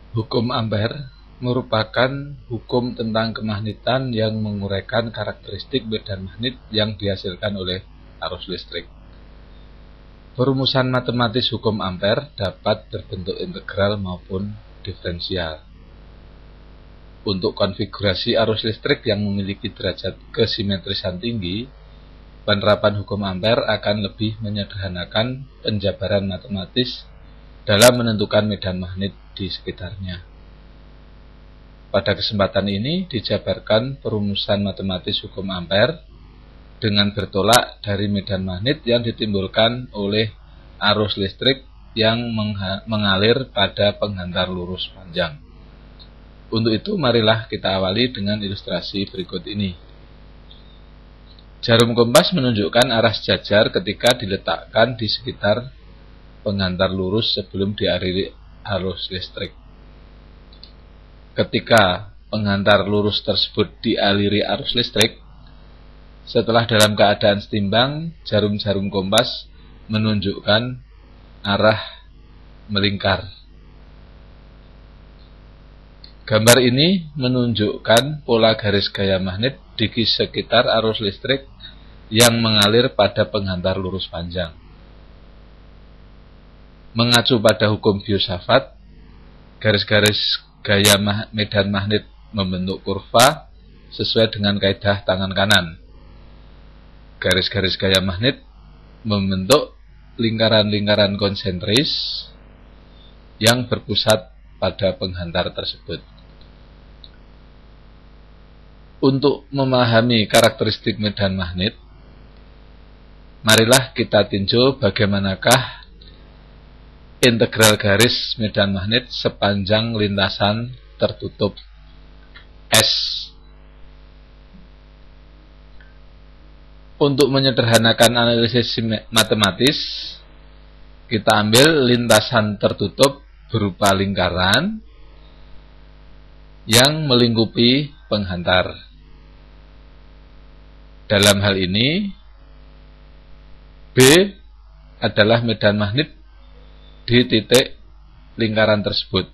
Hukum Ampere merupakan hukum tentang kemagnetan yang menguraikan karakteristik medan magnet yang dihasilkan oleh arus listrik. Perumusan matematis hukum Ampere dapat berbentuk integral maupun diferensial. Untuk konfigurasi arus listrik yang memiliki derajat kesimetrisan tinggi, penerapan hukum Ampere akan lebih menyederhanakan penjabaran matematis dalam menentukan medan magnet di sekitarnya. Pada kesempatan ini dijabarkan perumusan matematis hukum Ampere dengan bertolak dari medan magnet yang ditimbulkan oleh arus listrik yang mengalir pada penghantar lurus panjang. Untuk itu marilah kita awali dengan ilustrasi berikut ini. Jarum kompas menunjukkan arah sejajar ketika diletakkan di sekitar penghantar lurus sebelum dialiri arus listrik. Ketika penghantar lurus tersebut dialiri arus listrik, setelah dalam keadaan setimbang, jarum-jarum kompas menunjukkan arah melingkar. Gambar ini menunjukkan pola garis gaya magnet di sekitar arus listrik yang mengalir pada penghantar lurus panjang. Mengacu pada hukum Biot-Savart, garis-garis gaya medan magnet membentuk kurva sesuai dengan kaidah tangan kanan. Garis-garis gaya magnet membentuk lingkaran-lingkaran konsentris yang berpusat pada penghantar tersebut. Untuk memahami karakteristik medan magnet, marilah kita tinjau bagaimanakah integral garis medan magnet sepanjang lintasan tertutup S. Untuk menyederhanakan analisis matematis, kita ambil lintasan tertutup berupa lingkaran yang melingkupi penghantar. Dalam hal ini, B adalah medan magnet di titik lingkaran tersebut.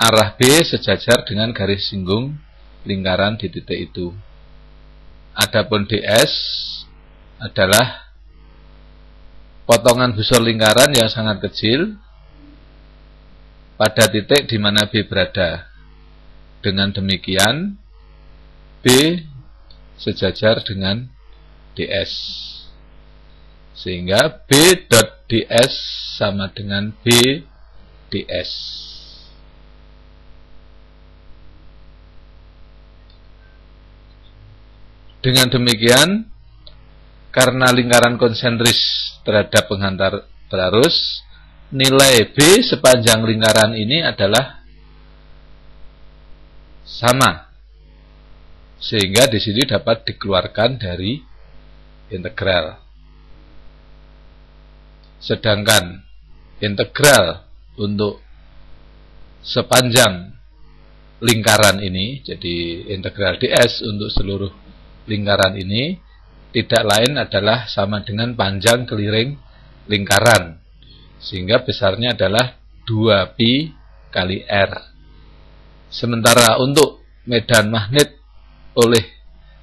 Arah B sejajar dengan garis singgung lingkaran di titik itu. Adapun DS adalah potongan busur lingkaran yang sangat kecil pada titik di mana B berada. Dengan demikian, B sejajar dengan DS. Sehingga B.ds sama dengan BDS. Dengan demikian, karena lingkaran konsentris terhadap penghantar berarus, nilai B sepanjang lingkaran ini adalah sama. Sehingga di sini dapat dikeluarkan dari integral. Sedangkan integral untuk sepanjang lingkaran ini, jadi integral ds untuk seluruh lingkaran ini tidak lain adalah sama dengan panjang keliling lingkaran, sehingga besarnya adalah 2pi kali R. Sementara untuk medan magnet oleh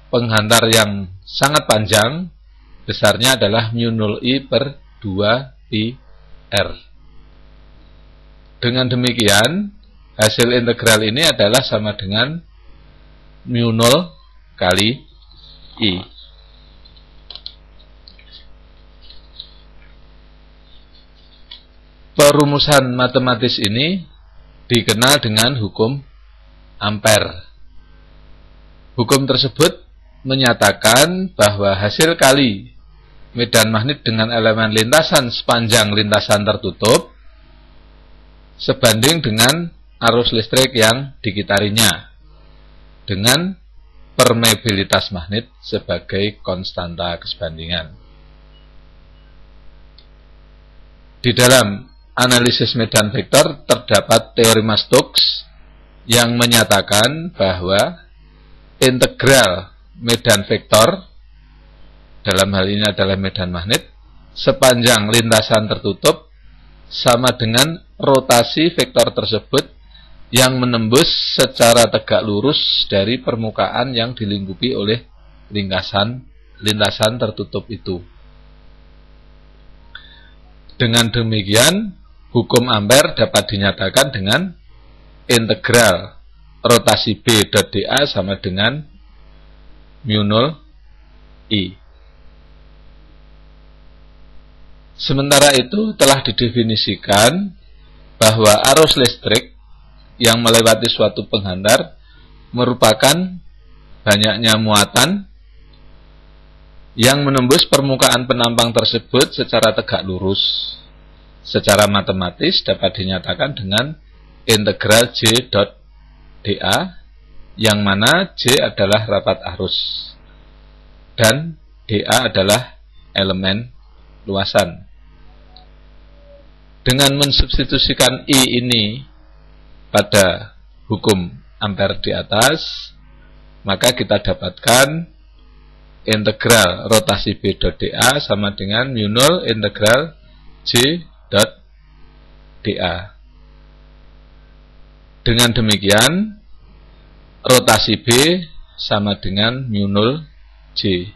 penghantar yang sangat panjang, besarnya adalah μ0I per 2pi R. Dengan demikian, hasil integral ini adalah sama dengan μ0 kali I. Perumusan matematis ini dikenal dengan hukum Ampere. Hukum tersebut menyatakan bahwa hasil kali medan magnet dengan elemen lintasan sepanjang lintasan tertutup sebanding dengan arus listrik yang dikitarinya dengan permeabilitas magnet sebagai konstanta kesebandingan. Di dalam analisis medan vektor terdapat teorema Stokes yang menyatakan bahwa integral medan vektor, dalam hal ini adalah medan magnet, sepanjang lintasan tertutup sama dengan rotasi vektor tersebut yang menembus secara tegak lurus dari permukaan yang dilingkupi oleh lintasan tertutup itu. Dengan demikian, hukum Ampere dapat dinyatakan dengan integral rotasi B dot dA sama dengan mu0 I. Sementara itu telah didefinisikan bahwa arus listrik yang melewati suatu penghantar merupakan banyaknya muatan yang menembus permukaan penampang tersebut secara tegak lurus. Secara matematis dapat dinyatakan dengan integral J dot dA, yang mana J adalah rapat arus dan dA adalah elemen luasan. Dengan mensubstitusikan I ini pada hukum Ampere di atas, maka kita dapatkan integral rotasi B dot dA sama dengan mu0 integral J dot dA. Dengan demikian, rotasi B sama dengan mu0 J.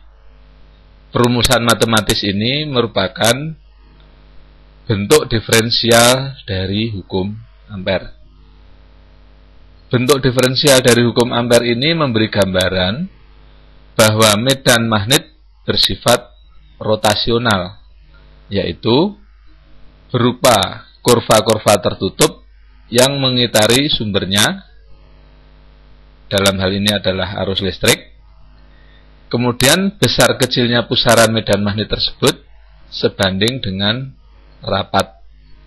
Perumusan matematis ini merupakan bentuk diferensial dari hukum Ampere. Bentuk diferensial dari hukum Ampere ini memberi gambaran bahwa medan magnet bersifat rotasional, yaitu berupa kurva-kurva tertutup yang mengitari sumbernya, dalam hal ini adalah arus listrik. Kemudian besar kecilnya pusaran medan magnet tersebut sebanding dengan rapat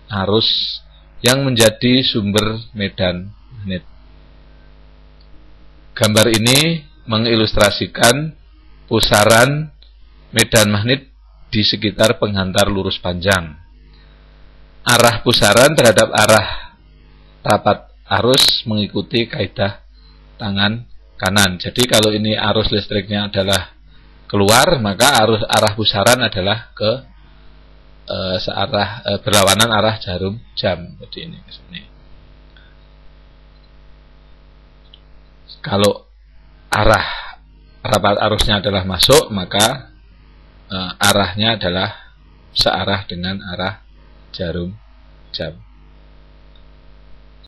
arus yang menjadi sumber medan magnet. Gambar ini mengilustrasikan pusaran medan magnet di sekitar penghantar lurus panjang. Arah pusaran terhadap arah rapat arus mengikuti kaidah tangan kanan. Jadi kalau ini arus listriknya adalah keluar, maka arah pusaran adalah ke searah berlawanan arah jarum jam. Jadi ini. Kalau arah rapat arusnya adalah masuk, maka arahnya adalah searah dengan arah jarum jam.